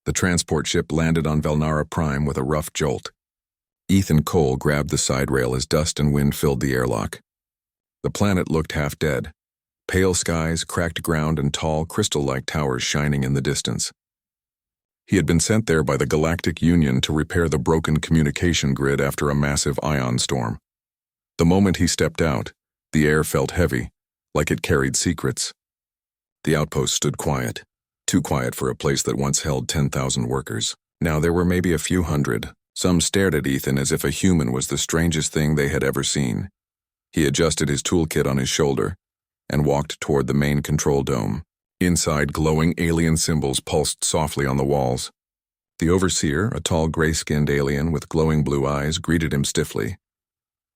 The transport ship landed on Velnara Prime with a rough jolt. Ethan Cole grabbed the side rail as dust and wind filled the airlock. The planet looked half dead. Pale skies, cracked ground, and tall, crystal-like towers shining in the distance. He had been sent there by the Galactic Union to repair the broken communication grid after a massive ion storm. The moment he stepped out, the air felt heavy, like it carried secrets. The outpost stood quiet, too quiet for a place that once held 10,000 workers. Now there were maybe a few hundred. Some stared at Ethan as if a human was the strangest thing they had ever seen. He adjusted his toolkit on his shoulder and walked toward the main control dome. Inside, glowing alien symbols pulsed softly on the walls. The overseer, a tall gray-skinned alien with glowing blue eyes, greeted him stiffly.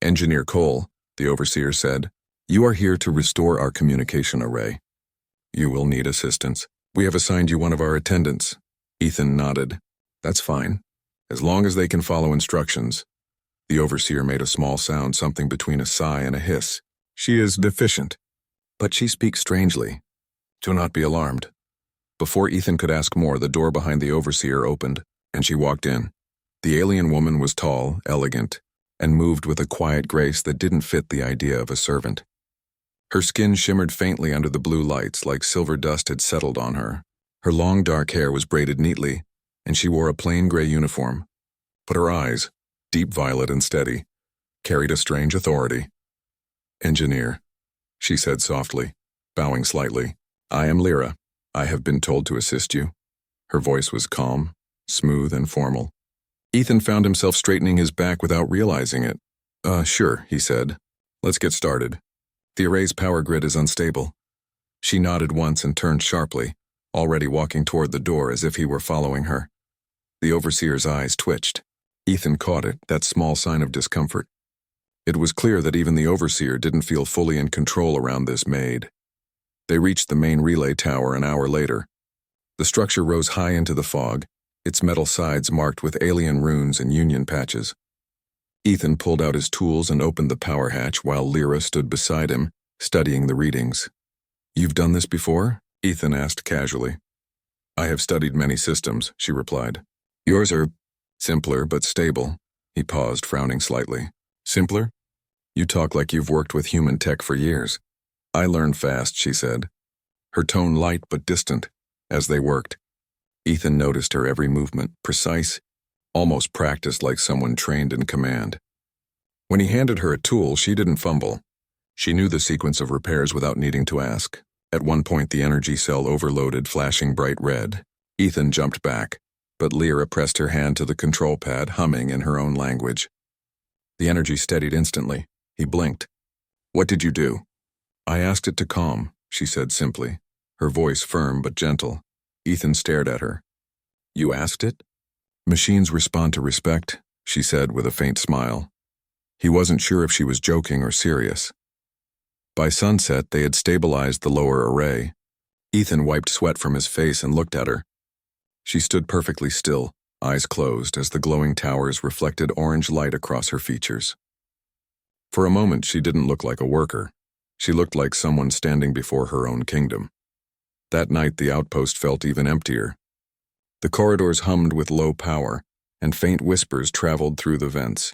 "Engineer Cole," the overseer said, "you are here to restore our communication array. You will need assistance. We have assigned you one of our attendants." Ethan nodded. "That's fine, as long as they can follow instructions." The overseer made a small sound, something between a sigh and a hiss. "She is deficient, but she speaks strangely. Do not be alarmed." Before Ethan could ask more, the door behind the overseer opened, and she walked in. The alien woman was tall, elegant, and moved with a quiet grace that didn't fit the idea of a servant. Her skin shimmered faintly under the blue lights, like silver dust had settled on her. Her long dark hair was braided neatly, and she wore a plain gray uniform. But her eyes, deep violet and steady, carried a strange authority. "Engineer," she said softly, bowing slightly. "I am Lyra. I have been told to assist you." Her voice was calm, smooth, and formal. Ethan found himself straightening his back without realizing it. Sure," he said. "Let's get started. The array's power grid is unstable." She nodded once and turned sharply, already walking toward the door as if he were following her. The overseer's eyes twitched. Ethan caught it, that small sign of discomfort. It was clear that even the overseer didn't feel fully in control around this Maid. They reached the main relay tower an hour later. The structure rose high into the fog, its metal sides marked with alien runes and union patches. Ethan pulled out his tools and opened the power hatch while Lyra stood beside him, studying the readings. "You've done this before?" Ethan asked casually. "I have studied many systems," she replied. "Yours are simpler but stable." He paused, frowning slightly. "Simpler? You talk like you've worked with human tech for years." "I learn fast," she said, her tone light but distant. As they worked, Ethan noticed her every movement, precise, almost practiced like someone trained in command. When he handed her a tool, she didn't fumble. She knew the sequence of repairs without needing to ask. At one point, the energy cell overloaded, flashing bright red. Ethan jumped back, but Lyra pressed her hand to the control pad, humming in her own language. The energy steadied instantly. He blinked. "What did you do?" "I asked it to calm," she said simply, her voice firm but gentle. Ethan stared at her. "You asked it?" "Machines respond to respect," she said with a faint smile. He wasn't sure if she was joking or serious. By sunset, they had stabilized the lower array. Ethan wiped sweat from his face and looked at her. She stood perfectly still, eyes closed, as the glowing towers reflected orange light across her features. For a moment, she didn't look like a worker. She looked like someone standing before her own kingdom. That night, the outpost felt even emptier. The corridors hummed with low power, and faint whispers traveled through the vents.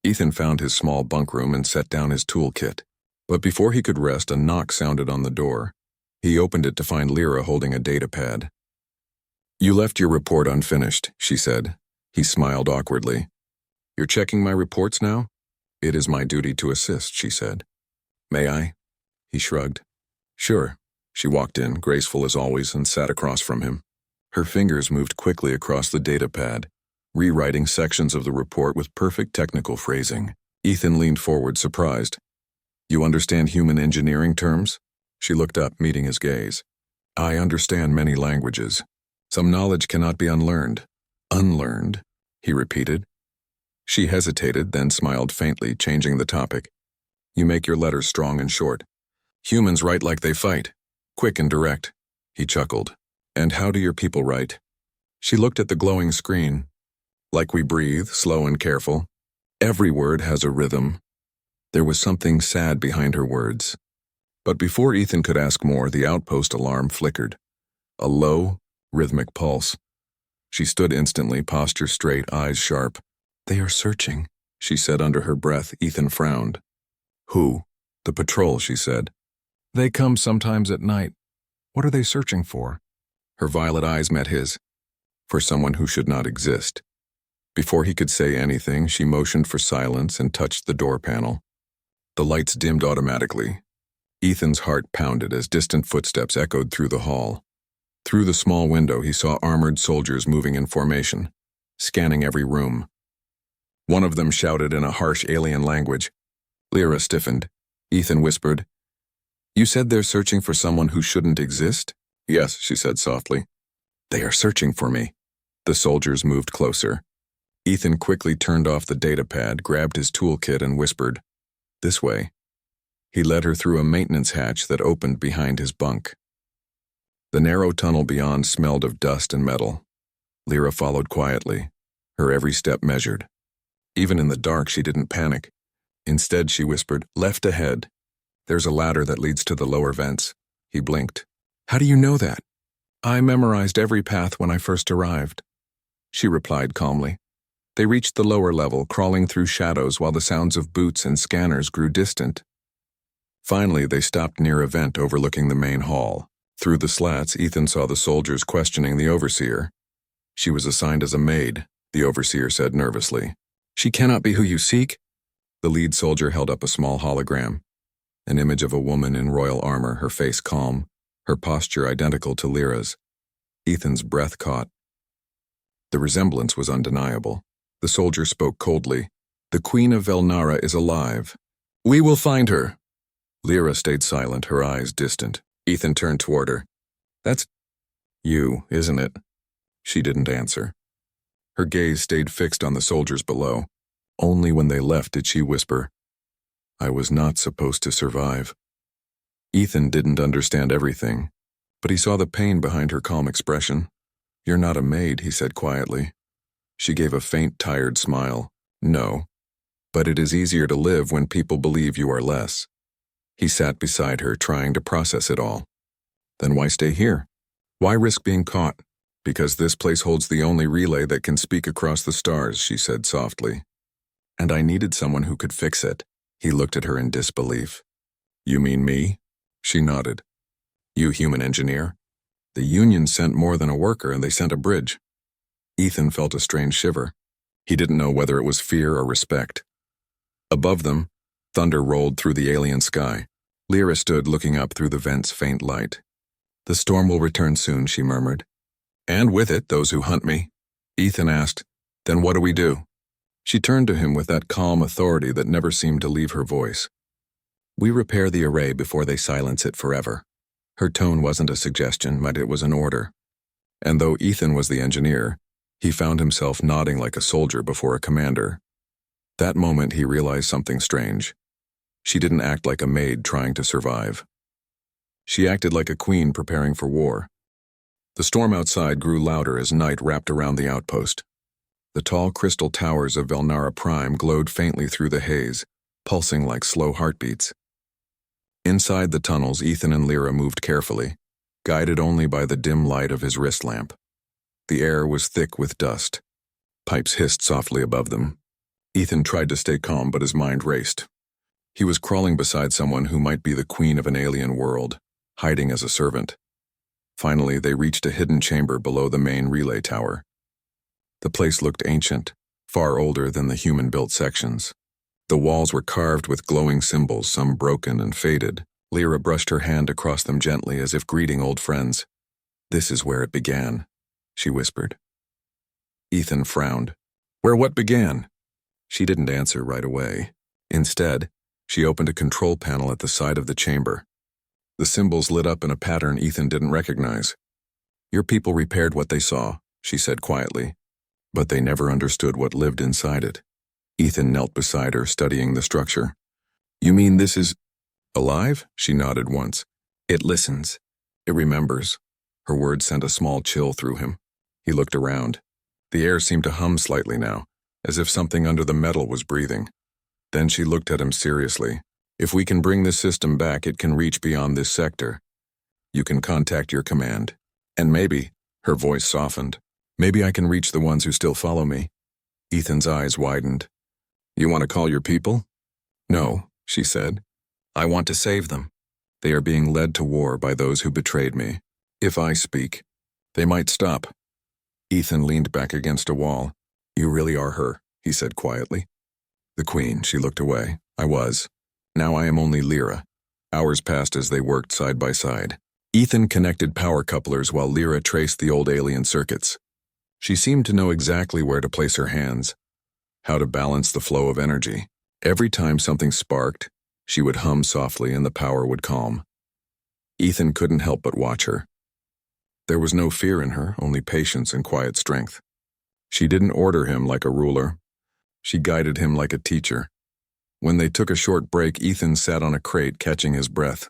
Ethan found his small bunk room and set down his toolkit. But before he could rest, a knock sounded on the door. He opened it to find Lyra holding a data pad. "You left your report unfinished," she said. He smiled awkwardly. "You're checking my reports now?" "It is my duty to assist," she said. "May I?" He shrugged. "Sure." She walked in, graceful as always, and sat across from him. Her fingers moved quickly across the data pad, rewriting sections of the report with perfect technical phrasing. Ethan leaned forward, surprised. "You understand human engineering terms?" She looked up, meeting his gaze. "I understand many languages. Some knowledge cannot be unlearned." "Unlearned?" he repeated. She hesitated, then smiled faintly, changing the topic. "You make your letters strong and short. Humans write like they fight, quick and direct." He chuckled. "And how do your people write?" She looked at the glowing screen. "Like we breathe, slow and careful. Every word has a rhythm." There was something sad behind her words. But before Ethan could ask more, the outpost alarm flickered. A low, rhythmic pulse. She stood instantly, posture straight, eyes sharp. "They are searching," she said under her breath. Ethan frowned. "Who?" "The patrol," she said. "They come sometimes at night. What are they searching for?" Her violet eyes met his. For someone who should not exist. Before he could say anything, she motioned for silence and touched the door panel. The lights dimmed automatically. Ethan's heart pounded as distant footsteps echoed through the hall. Through the small window, he saw armored soldiers moving in formation, scanning every room. One of them shouted in a harsh alien language. Lyra stiffened. Ethan whispered, "You said they're searching for someone who shouldn't exist?" "Yes," she said softly. "They are searching for me." The soldiers moved closer. Ethan quickly turned off the datapad, grabbed his toolkit, and whispered, "This way." He led her through a maintenance hatch that opened behind his bunk. The narrow tunnel beyond smelled of dust and metal. Lyra followed quietly, her every step measured. Even in the dark, she didn't panic. Instead, she whispered, "Left ahead. There's a ladder that leads to the lower vents." He blinked. "How do you know that?" "I memorized every path when I first arrived," she replied calmly. They reached the lower level, crawling through shadows while the sounds of boots and scanners grew distant. Finally, they stopped near a vent overlooking the main hall. Through the slats, Ethan saw the soldiers questioning the overseer. "She was assigned as a maid," the overseer said nervously. "She cannot be who you seek." The lead soldier held up a small hologram, an image of a woman in royal armor, her face calm, her posture identical to Lyra's. Ethan's breath caught. The resemblance was undeniable. The soldier spoke coldly. "The Queen of Velnara is alive. We will find her." Lyra stayed silent, her eyes distant. Ethan turned toward her. "That's you, isn't it?" She didn't answer. Her gaze stayed fixed on the soldiers below. Only when they left did she whisper, "I was not supposed to survive." Ethan didn't understand everything, but he saw the pain behind her calm expression. "You're not a maid," he said quietly. She gave a faint, tired smile. "No, but it is easier to live when people believe you are less." He sat beside her, trying to process it all. "Then why stay here? Why risk being caught?" "Because this place holds the only relay that can speak across the stars," she said softly. "And I needed someone who could fix it." He looked at her in disbelief. "You mean me?" She nodded. "You human engineer? The Union sent more than a worker, and they sent a bridge." Ethan felt a strange shiver. He didn't know whether it was fear or respect. Above them, thunder rolled through the alien sky. Lyra stood looking up through the vent's faint light. "The storm will return soon," she murmured. "And with it, those who hunt me." Ethan asked, "Then what do we do?" She turned to him with that calm authority that never seemed to leave her voice. "We repair the array before they silence it forever." Her tone wasn't a suggestion, but it was an order. And though Ethan was the engineer, he found himself nodding like a soldier before a commander. That moment he realized something strange. She didn't act like a maid trying to survive. She acted like a queen preparing for war. The storm outside grew louder as night wrapped around the outpost. The tall crystal towers of Velnara Prime glowed faintly through the haze, pulsing like slow heartbeats. Inside the tunnels, Ethan and Lyra moved carefully, guided only by the dim light of his wrist lamp. The air was thick with dust. Pipes hissed softly above them. Ethan tried to stay calm, but his mind raced. He was crawling beside someone who might be the queen of an alien world, hiding as a servant. Finally, they reached a hidden chamber below the main relay tower. The place looked ancient, far older than the human-built sections. The walls were carved with glowing symbols, some broken and faded. Lyra brushed her hand across them gently as if greeting old friends. "This is where it began," she whispered. Ethan frowned. "Where what began?" She didn't answer right away. Instead, she opened a control panel at the side of the chamber. The symbols lit up in a pattern Ethan didn't recognize. "Your people repaired what they saw," she said quietly, "but they never understood what lived inside it." Ethan knelt beside her, studying the structure. "You mean this is alive?" She nodded once. "It listens. It remembers." Her words sent a small chill through him. He looked around. The air seemed to hum slightly now, as if something under the metal was breathing. Then she looked at him seriously. "If we can bring this system back, it can reach beyond this sector. You can contact your command. And maybe," her voice softened, Maybe I can reach the ones who still follow me. Ethan's eyes widened. You want to call your people? No, she said. I want to save them. They are being led to war by those who betrayed me. If I speak, they might stop. Ethan leaned back against a wall. You really are her, he said quietly. The queen, she looked away. I was. Now I am only Lyra. Hours passed as they worked side by side. Ethan connected power couplers while Lyra traced the old alien circuits. She seemed to know exactly where to place her hands, how to balance the flow of energy. Every time something sparked, she would hum softly and the power would calm. Ethan couldn't help but watch her. There was no fear in her, only patience and quiet strength. She didn't order him like a ruler. She guided him like a teacher. When they took a short break, Ethan sat on a crate, catching his breath.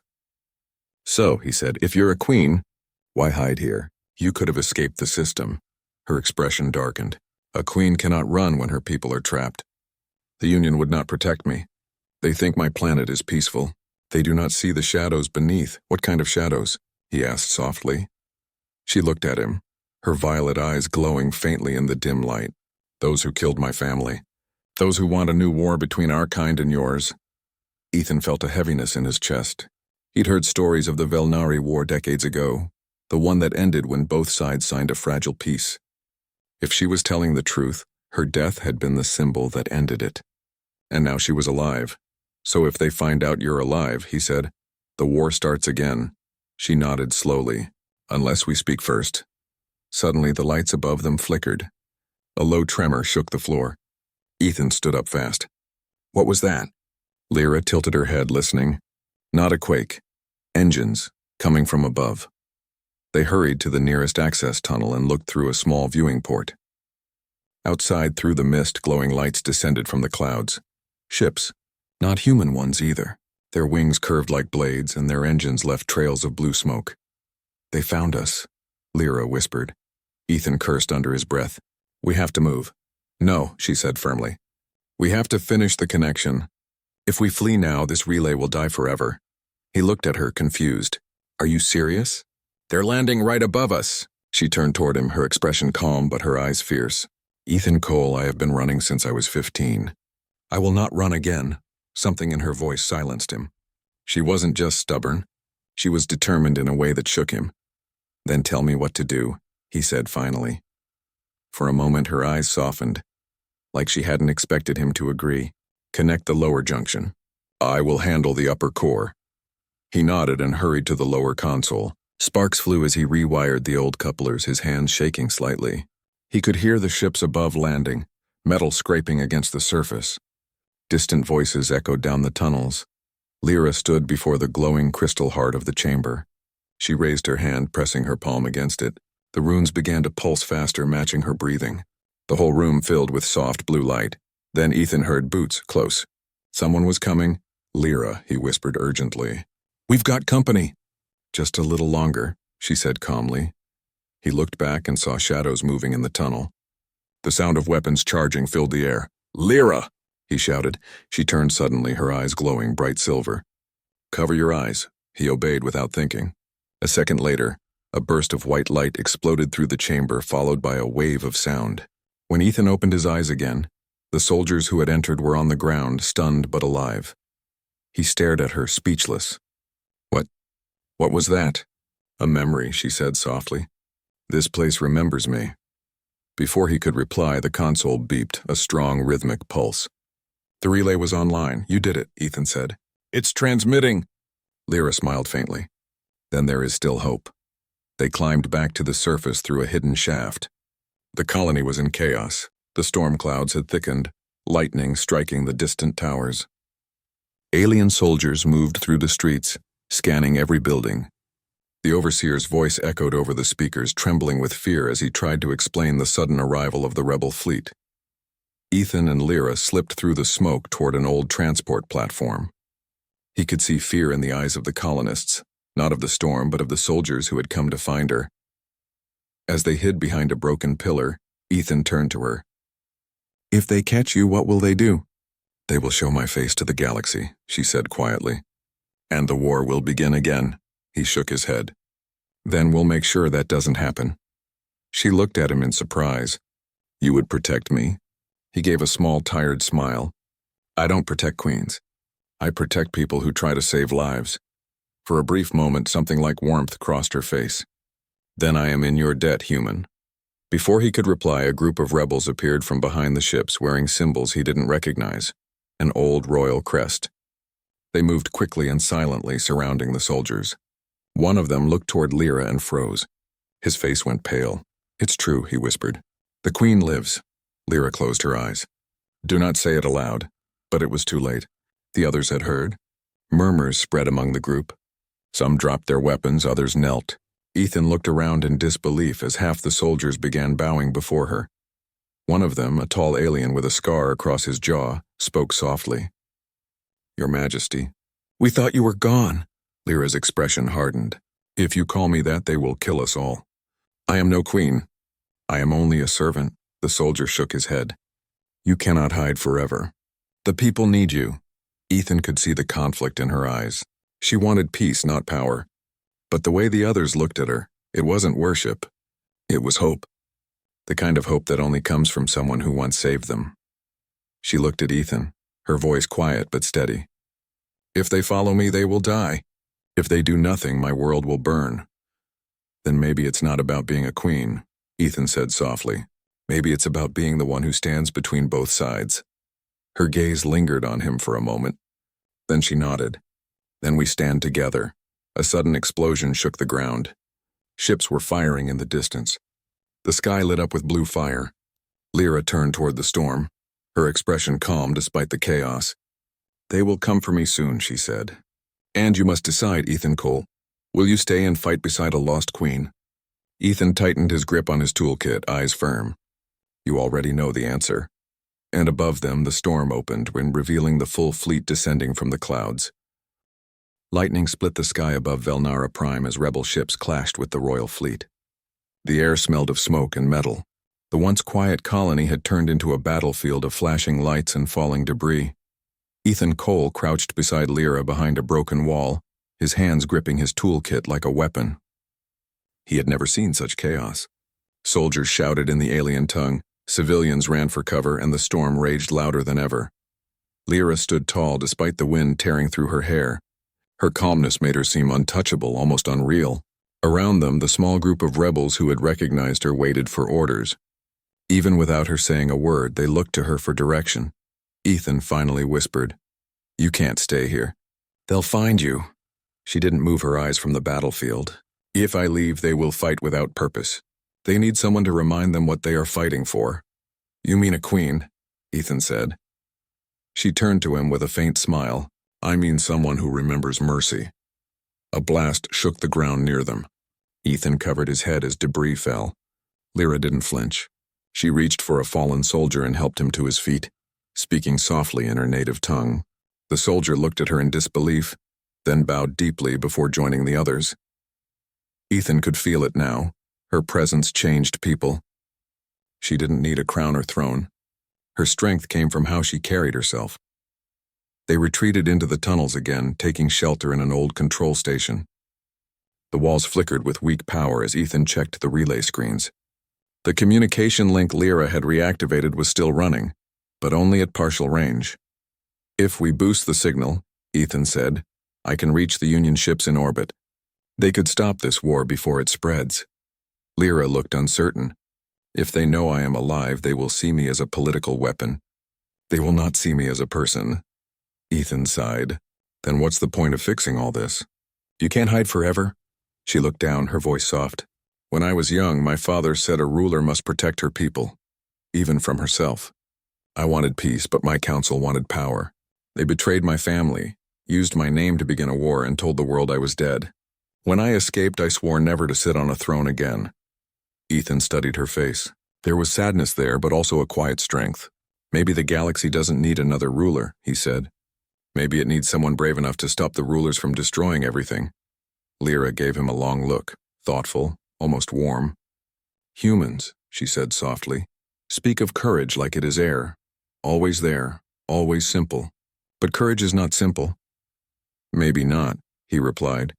So, he said, if you're a queen, why hide here? You could have escaped the system. Her expression darkened. A queen cannot run when her people are trapped. The Union would not protect me. They think my planet is peaceful. They do not see the shadows beneath. What kind of shadows? He asked softly. She looked at him, her violet eyes glowing faintly in the dim light. Those who killed my family. Those who want a new war between our kind and yours. Ethan felt a heaviness in his chest. He'd heard stories of the Velnari War decades ago, the one that ended when both sides signed a fragile peace. If she was telling the truth, her death had been the symbol that ended it. And now she was alive. So if they find out you're alive, he said, the war starts again. She nodded slowly. Unless we speak first. Suddenly the lights above them flickered. A low tremor shook the floor. Ethan stood up fast. What was that? Lyra tilted her head, listening. Not a quake. Engines, coming from above. They hurried to the nearest access tunnel and looked through a small viewing port. Outside, through the mist, glowing lights descended from the clouds. Ships, not human ones either. Their wings curved like blades and their engines left trails of blue smoke. They found us, Lyra whispered. Ethan cursed under his breath. We have to move. No, she said firmly. We have to finish the connection. If we flee now, this relay will die forever. He looked at her, confused. Are you serious? They're landing right above us. She turned toward him, her expression calm but her eyes fierce. Ethan Cole, I have been running since I was 15. I will not run again. Something in her voice silenced him. She wasn't just stubborn. She was determined in a way that shook him. Then tell me what to do, he said finally. For a moment her eyes softened, like she hadn't expected him to agree. Connect the lower junction. I will handle the upper core. He nodded and hurried to the lower console. Sparks flew as he rewired the old couplers, his hands shaking slightly. He could hear the ships above landing, metal scraping against the surface. Distant voices echoed down the tunnels. Lyra stood before the glowing crystal heart of the chamber. She raised her hand, pressing her palm against it. The runes began to pulse faster, matching her breathing. The whole room filled with soft blue light. Then Ethan heard boots, close. Someone was coming. Lyra, he whispered urgently. We've got company. Just a little longer, she said calmly. He looked back and saw shadows moving in the tunnel. The sound of weapons charging filled the air. Lyra, he shouted. She turned suddenly, her eyes glowing bright silver. Cover your eyes, he obeyed without thinking. A second later, a burst of white light exploded through the chamber, followed by a wave of sound. When Ethan opened his eyes again, the soldiers who had entered were on the ground, stunned but alive. He stared at her, speechless. What was that? A memory, she said softly. This place remembers me. Before he could reply, the console beeped, a strong rhythmic pulse. The relay was online. You did it, Ethan said. It's transmitting. Lyra smiled faintly. Then there is still hope. They climbed back to the surface through a hidden shaft. The colony was in chaos. The storm clouds had thickened, lightning striking the distant towers. Alien soldiers moved through the streets, scanning every building. The overseer's voice echoed over the speakers, trembling with fear as he tried to explain the sudden arrival of the rebel fleet. Ethan and Lyra slipped through the smoke toward an old transport platform. He could see fear in the eyes of the colonists, not of the storm, but of the soldiers who had come to find her. As they hid behind a broken pillar, Ethan turned to her. If they catch you, what will they do? They will show my face to the galaxy, she said quietly. And the war will begin again. He shook his head. Then we'll make sure that doesn't happen. She looked at him in surprise. You would protect me? He gave a small, tired smile. I don't protect queens. I protect people who try to save lives. For a brief moment, something like warmth crossed her face. Then I am in your debt, human. Before he could reply, a group of rebels appeared from behind the ships wearing symbols he didn't recognize, an old royal crest. They moved quickly and silently, surrounding the soldiers. One of them looked toward Lyra and froze. His face went pale. It's true, he whispered. The queen lives. Lyra closed her eyes. Do not say it aloud. But it was too late. The others had heard. Murmurs spread among the group. Some dropped their weapons, others knelt. Ethan looked around in disbelief as half the soldiers began bowing before her. One of them, a tall alien with a scar across his jaw, spoke softly. Your Majesty. We thought you were gone. Lyra's expression hardened. If you call me that, they will kill us all. I am no queen. I am only a servant. The soldier shook his head. You cannot hide forever. The people need you. Ethan could see the conflict in her eyes. She wanted peace, not power. But the way the others looked at her, it wasn't worship. It was hope. The kind of hope that only comes from someone who once saved them. She looked at Ethan, her voice quiet but steady. If they follow me, they will die. If they do nothing, my world will burn. Then maybe it's not about being a queen, Ethan said softly. Maybe it's about being the one who stands between both sides. Her gaze lingered on him for a moment. Then she nodded. Then we stand together. A sudden explosion shook the ground. Ships were firing in the distance. The sky lit up with blue fire. Lyra turned toward the storm, her expression calm despite the chaos. They will come for me soon, she said. And you must decide, Ethan Cole. Will you stay and fight beside a lost queen? Ethan tightened his grip on his toolkit, eyes firm. You already know the answer. And above them, the storm opened when revealing the full fleet descending from the clouds. Lightning split the sky above Velnara Prime as rebel ships clashed with the royal fleet. The air smelled of smoke and metal. The once quiet colony had turned into a battlefield of flashing lights and falling debris. Ethan Cole crouched beside Lyra behind a broken wall, his hands gripping his toolkit like a weapon. He had never seen such chaos. Soldiers shouted in the alien tongue, civilians ran for cover, and the storm raged louder than ever. Lyra stood tall despite the wind tearing through her hair. Her calmness made her seem untouchable, almost unreal. Around them, the small group of rebels who had recognized her waited for orders. Even without her saying a word, they looked to her for direction. Ethan finally whispered, You can't stay here. They'll find you. She didn't move her eyes from the battlefield. If I leave, they will fight without purpose. They need someone to remind them what they are fighting for. You mean a queen, Ethan said. She turned to him with a faint smile. I mean someone who remembers mercy. A blast shook the ground near them. Ethan covered his head as debris fell. Lyra didn't flinch. She reached for a fallen soldier and helped him to his feet, speaking softly in her native tongue. The soldier looked at her in disbelief, then bowed deeply before joining the others. Ethan could feel it now. Her presence changed people. She didn't need a crown or throne. Her strength came from how she carried herself. They retreated into the tunnels again, taking shelter in an old control station. The walls flickered with weak power as Ethan checked the relay screens. The communication link Lyra had reactivated was still running, but only at partial range. If we boost the signal, Ethan said, I can reach the Union ships in orbit. They could stop this war before it spreads. Lyra looked uncertain. If they know I am alive, they will see me as a political weapon. They will not see me as a person. Ethan sighed. Then what's the point of fixing all this? You can't hide forever? She looked down, her voice soft. When I was young, my father said a ruler must protect her people, even from herself. I wanted peace, but my council wanted power. They betrayed my family, used my name to begin a war, and told the world I was dead. When I escaped, I swore never to sit on a throne again. Ethan studied her face. There was sadness there, but also a quiet strength. Maybe the galaxy doesn't need another ruler, he said. Maybe it needs someone brave enough to stop the rulers from destroying everything. Lyra gave him a long look, thoughtful, almost warm. Humans, she said softly, speak of courage like it is air. Always there, always simple. But courage is not simple. Maybe not, he replied,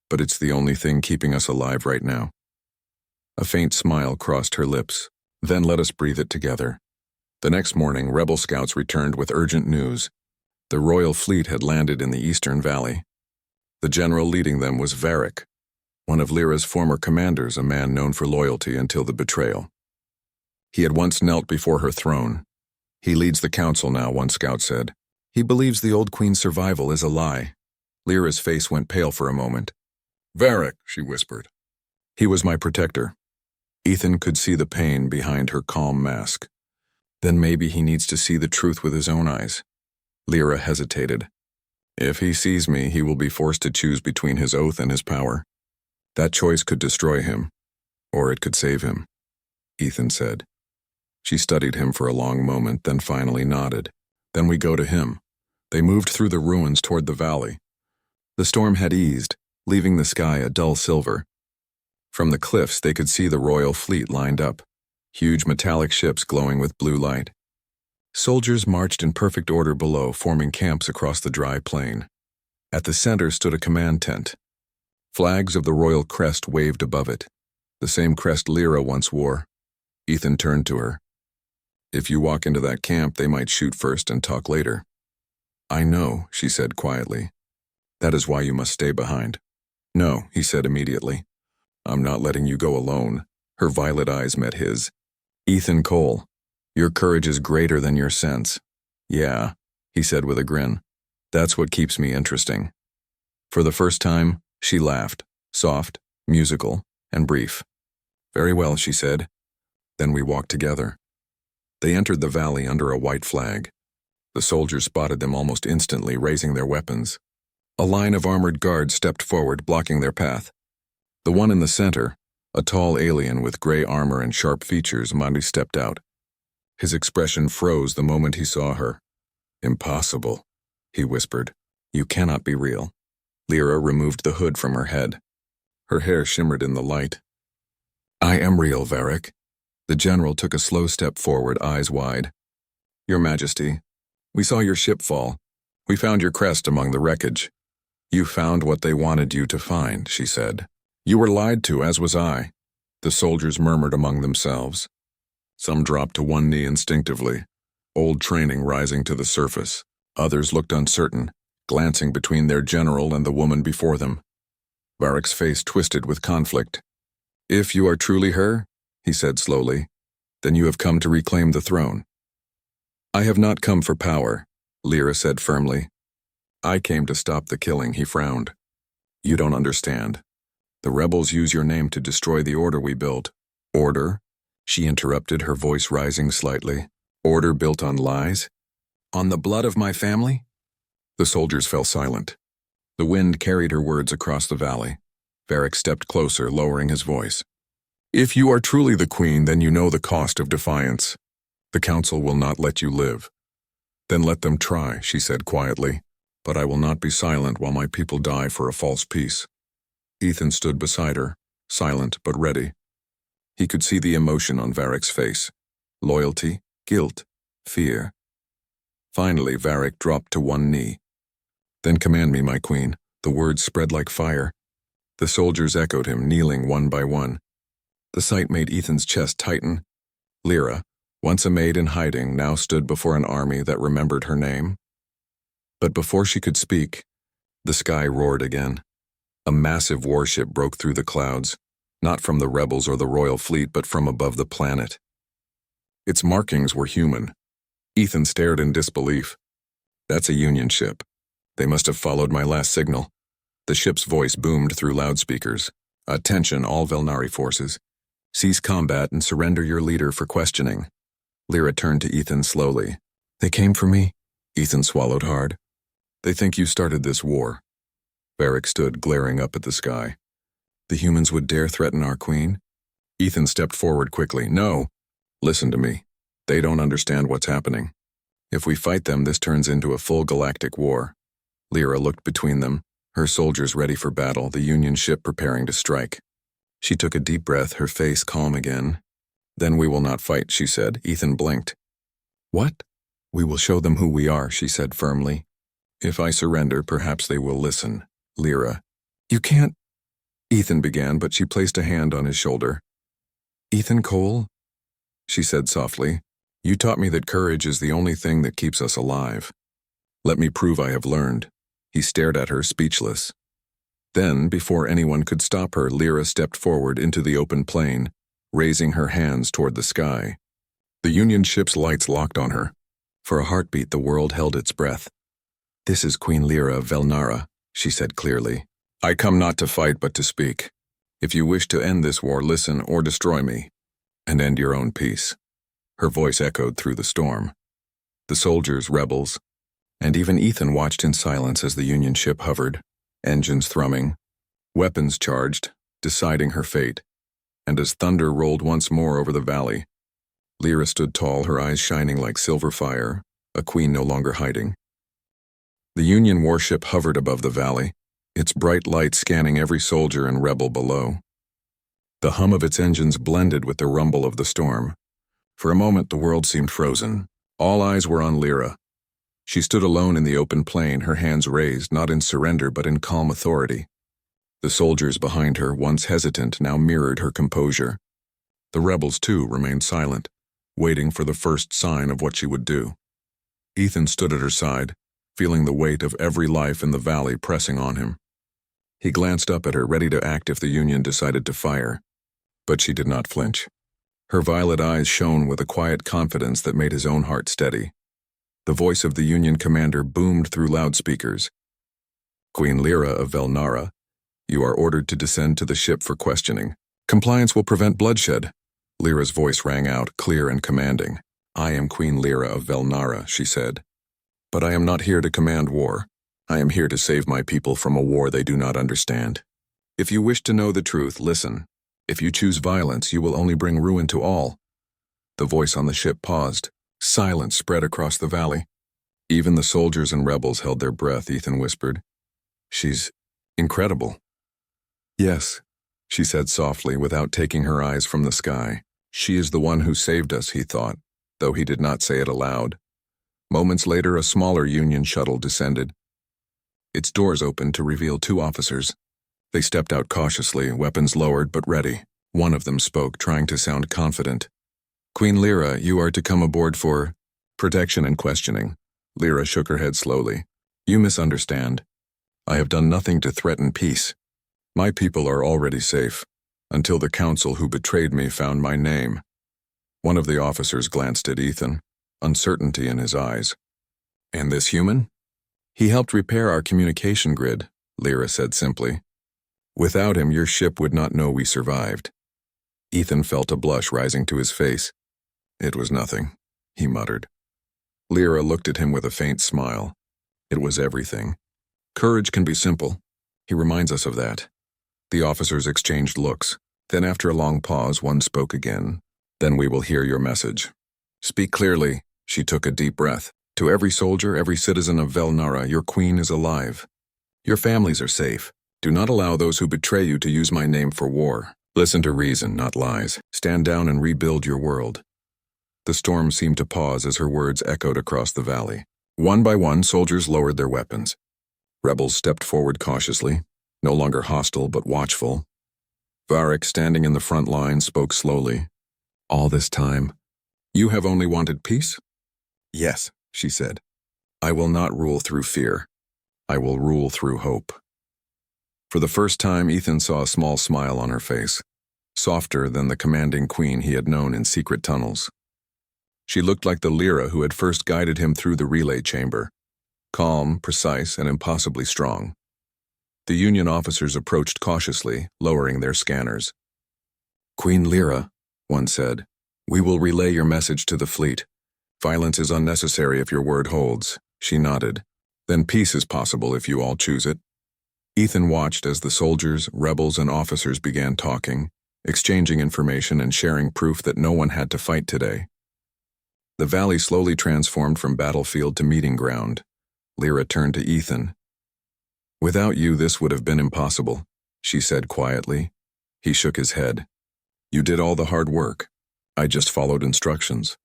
but it's the only thing keeping us alive right now. A faint smile crossed her lips. Then let us breathe it together. The next morning, rebel scouts returned with urgent news. The royal fleet had landed in the Eastern Valley. The general leading them was Varric, one of Lyra's former commanders, a man known for loyalty until the betrayal. He had once knelt before her throne. He leads the council now, one scout said. He believes the old queen's survival is a lie. Lyra's face went pale for a moment. Varric, she whispered. He was my protector. Ethan could see the pain behind her calm mask. Then maybe he needs to see the truth with his own eyes. Lyra hesitated. If he sees me, he will be forced to choose between his oath and his power. That choice could destroy him, or it could save him, Ethan said. She studied him for a long moment, then finally nodded. Then we go to him. They moved through the ruins toward the valley. The storm had eased, leaving the sky a dull silver. From the cliffs, they could see the royal fleet lined up, huge metallic ships glowing with blue light. Soldiers marched in perfect order below, forming camps across the dry plain. At the center stood a command tent. Flags of the royal crest waved above it, the same crest Lyra once wore. Ethan turned to her. If you walk into that camp, they might shoot first and talk later. I know, she said quietly. That is why you must stay behind. No, he said immediately. I'm not letting you go alone. Her violet eyes met his. Ethan Cole, your courage is greater than your sense. Yeah, he said with a grin. That's what keeps me interesting. For the first time, she laughed, soft, musical, and brief. Very well, she said. Then we walked together. They entered the valley under a white flag. The soldiers spotted them almost instantly, raising their weapons. A line of armored guards stepped forward, blocking their path. The one in the center, a tall alien with gray armor and sharp features, Monty stepped out. His expression froze the moment he saw her. Impossible, he whispered. You cannot be real. Lyra removed the hood from her head. Her hair shimmered in the light. I am real, Varric. The general took a slow step forward, eyes wide. Your Majesty, we saw your ship fall. We found your crest among the wreckage. You found what they wanted you to find, she said. You were lied to, as was I. The soldiers murmured among themselves. Some dropped to one knee instinctively, old training rising to the surface. Others looked uncertain, glancing between their general and the woman before them. Varric's face twisted with conflict. If you are truly her, he said slowly, then you have come to reclaim the throne. I have not come for power, Lyra said firmly. I came to stop the killing, he frowned. You don't understand. The rebels use your name to destroy the order we built. Order? She interrupted, her voice rising slightly. Order built on lies? On the blood of my family? The soldiers fell silent. The wind carried her words across the valley. Varric stepped closer, lowering his voice. If you are truly the queen, then you know the cost of defiance. The council will not let you live. Then let them try, she said quietly. But I will not be silent while my people die for a false peace. Ethan stood beside her, silent but ready. He could see the emotion on Varric's face. Loyalty, guilt, fear. Finally, Varric dropped to one knee. Then command me, my queen. The words spread like fire. The soldiers echoed him, kneeling one by one. The sight made Ethan's chest tighten. Lyra, once a maid in hiding, now stood before an army that remembered her name. But before she could speak, the sky roared again. A massive warship broke through the clouds, not from the rebels or the royal fleet, but from above the planet. Its markings were human. Ethan stared in disbelief. That's a Union ship. They must have followed my last signal. The ship's voice boomed through loudspeakers. Attention, all Velnari forces. Cease combat and surrender your leader for questioning. Lyra turned to Ethan slowly. They came for me? Ethan swallowed hard. They think you started this war. Varric stood, glaring up at the sky. The humans would dare threaten our queen? Ethan stepped forward quickly. No. Listen to me. They don't understand what's happening. If we fight them, this turns into a full galactic war. Lyra looked between them, her soldiers ready for battle, the Union ship preparing to strike. She took a deep breath, her face calm again. Then we will not fight, she said. Ethan blinked. What? We will show them who we are, she said firmly. If I surrender, perhaps they will listen. Lyra. You can't. Ethan began, but she placed a hand on his shoulder. Ethan Cole? She said softly. You taught me that courage is the only thing that keeps us alive. Let me prove I have learned. He stared at her, speechless. Then, before anyone could stop her, Lyra stepped forward into the open plain, raising her hands toward the sky. The Union ship's lights locked on her. For a heartbeat, the world held its breath. This is Queen Lyra of Velnara, she said clearly. I come not to fight but to speak. If you wish to end this war, listen or destroy me, and end your own peace. Her voice echoed through the storm. The soldiers, rebels, and even Ethan watched in silence as the Union ship hovered, engines thrumming, weapons charged, deciding her fate. And as thunder rolled once more over the valley, Lyra stood tall, her eyes shining like silver fire, a queen no longer hiding. The Union warship hovered above the valley, its bright light scanning every soldier and rebel below. The hum of its engines blended with the rumble of the storm. For a moment, the world seemed frozen. All eyes were on Lyra. She stood alone in the open plain, her hands raised, not in surrender but in calm authority. The soldiers behind her, once hesitant, now mirrored her composure. The rebels, too, remained silent, waiting for the first sign of what she would do. Ethan stood at her side, feeling the weight of every life in the valley pressing on him. He glanced up at her, ready to act if the Union decided to fire. But she did not flinch. Her violet eyes shone with a quiet confidence that made his own heart steady. The voice of the Union commander boomed through loudspeakers. Queen Lyra of Velnara, you are ordered to descend to the ship for questioning. Compliance will prevent bloodshed. Lyra's voice rang out, clear and commanding. I am Queen Lyra of Velnara, she said. But I am not here to command war. I am here to save my people from a war they do not understand. If you wish to know the truth, listen. If you choose violence, you will only bring ruin to all. The voice on the ship paused. Silence spread across the valley. Even the soldiers and rebels held their breath, Ethan whispered. She's incredible. Yes, she said softly, without taking her eyes from the sky. She is the one who saved us, he thought, though he did not say it aloud. Moments later, a smaller Union shuttle descended. Its doors opened to reveal two officers. They stepped out cautiously, weapons lowered but ready. One of them spoke, trying to sound confident. Queen Lyra, you are to come aboard for protection and questioning. Lyra shook her head slowly. You misunderstand. I have done nothing to threaten peace. My people are already safe, until the council who betrayed me found my name. One of the officers glanced at Ethan, uncertainty in his eyes. And this human? He helped repair our communication grid, Lyra said simply. Without him, your ship would not know we survived. Ethan felt a blush rising to his face. It was nothing, he muttered. Lyra looked at him with a faint smile. It was everything. Courage can be simple. He reminds us of that. The officers exchanged looks. Then after a long pause, one spoke again. Then we will hear your message. Speak clearly. She took a deep breath. To every soldier, every citizen of Velnara, your queen is alive. Your families are safe. Do not allow those who betray you to use my name for war. Listen to reason, not lies. Stand down and rebuild your world. The storm seemed to pause as her words echoed across the valley. One by one, soldiers lowered their weapons. Rebels stepped forward cautiously, no longer hostile but watchful. Varric, standing in the front line, spoke slowly. All this time, you have only wanted peace? Yes, she said. I will not rule through fear. I will rule through hope. For the first time, Ethan saw a small smile on her face, softer than the commanding queen he had known in secret tunnels. She looked like the Lyra who had first guided him through the relay chamber, calm, precise, and impossibly strong. The Union officers approached cautiously, lowering their scanners. Queen Lyra, one said, we will relay your message to the fleet. Violence is unnecessary if your word holds. She nodded. Then peace is possible if you all choose it. Ethan watched as the soldiers, rebels, and officers began talking, exchanging information and sharing proof that no one had to fight today. The valley slowly transformed from battlefield to meeting ground. Lyra turned to Ethan. Without you, this would have been impossible, she said quietly. He shook his head. You did all the hard work. I just followed instructions.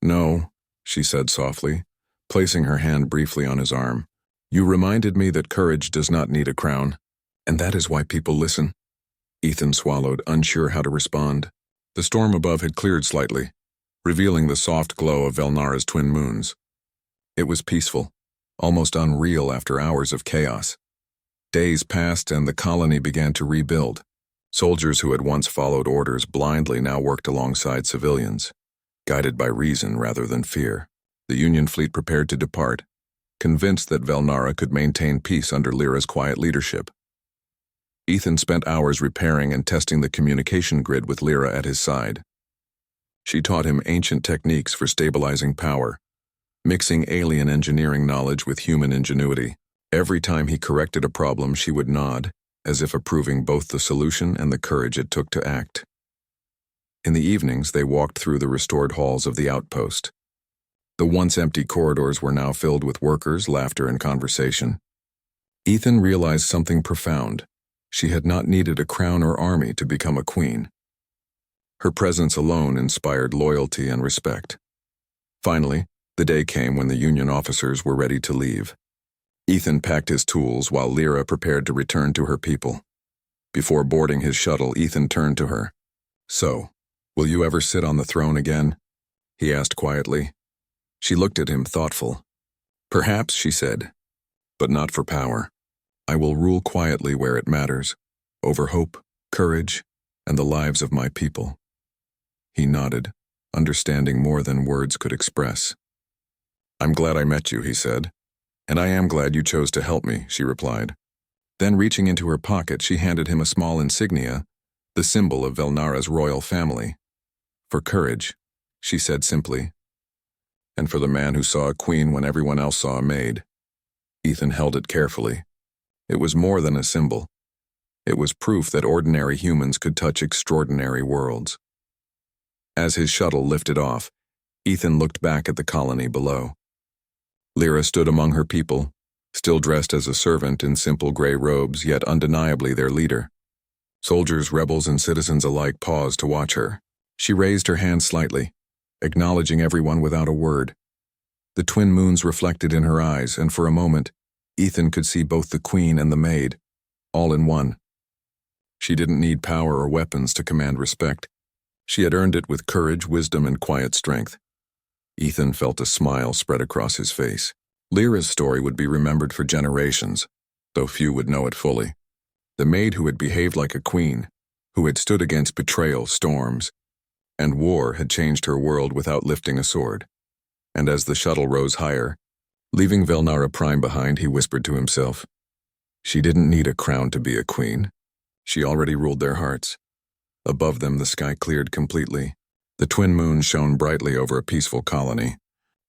No, she said softly, placing her hand briefly on his arm. You reminded me that courage does not need a crown, and that is why people listen. Ethan swallowed, unsure how to respond. The storm above had cleared slightly, revealing the soft glow of Velnara's twin moons. It was peaceful, almost unreal after hours of chaos. Days passed and the colony began to rebuild. Soldiers who had once followed orders blindly now worked alongside civilians, guided by reason rather than fear. The Union fleet prepared to depart, convinced that Velnara could maintain peace under Lyra's quiet leadership. Ethan spent hours repairing and testing the communication grid with Lyra at his side. She taught him ancient techniques for stabilizing power, mixing alien engineering knowledge with human ingenuity. Every time he corrected a problem, she would nod, as if approving both the solution and the courage it took to act. In the evenings, they walked through the restored halls of the outpost. The once empty corridors were now filled with workers, laughter, and conversation. Ethan realized something profound. She had not needed a crown or army to become a queen. Her presence alone inspired loyalty and respect. Finally, the day came when the Union officers were ready to leave. Ethan packed his tools while Lyra prepared to return to her people. Before boarding his shuttle, Ethan turned to her. "So, will you ever sit on the throne again?" he asked quietly. She looked at him, thoughtful. "Perhaps," she said, "but not for power. I will rule quietly where it matters, over hope, courage, and the lives of my people." He nodded, understanding more than words could express. "I'm glad I met you," he said. "And I am glad you chose to help me," she replied. Then, reaching into her pocket, she handed him a small insignia, the symbol of Velnara's royal family. "For courage," she said simply. "And for the man who saw a queen when everyone else saw a maid." Ethan held it carefully. It was more than a symbol. It was proof that ordinary humans could touch extraordinary worlds. As his shuttle lifted off, Ethan looked back at the colony below. Lyra stood among her people, still dressed as a servant in simple gray robes, yet undeniably their leader. Soldiers, rebels, and citizens alike paused to watch her. She raised her hand slightly, acknowledging everyone without a word. The twin moons reflected in her eyes, and for a moment, Ethan could see both the queen and the maid, all in one. She didn't need power or weapons to command respect. She had earned it with courage, wisdom, and quiet strength. Ethan felt a smile spread across his face. Lyra's story would be remembered for generations, though few would know it fully. The maid who had behaved like a queen, who had stood against betrayal, storms, and war, had changed her world without lifting a sword. And as the shuttle rose higher, leaving Velnara Prime behind, he whispered to himself, "She didn't need a crown to be a queen. She already ruled their hearts." Above them, the sky cleared completely. The twin moons shone brightly over a peaceful colony,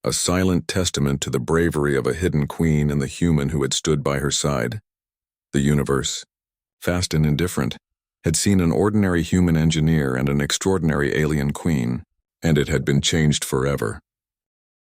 a silent testament to the bravery of a hidden queen and the human who had stood by her side. The universe, fast and indifferent, had seen an ordinary human engineer and an extraordinary alien queen, and it had been changed forever.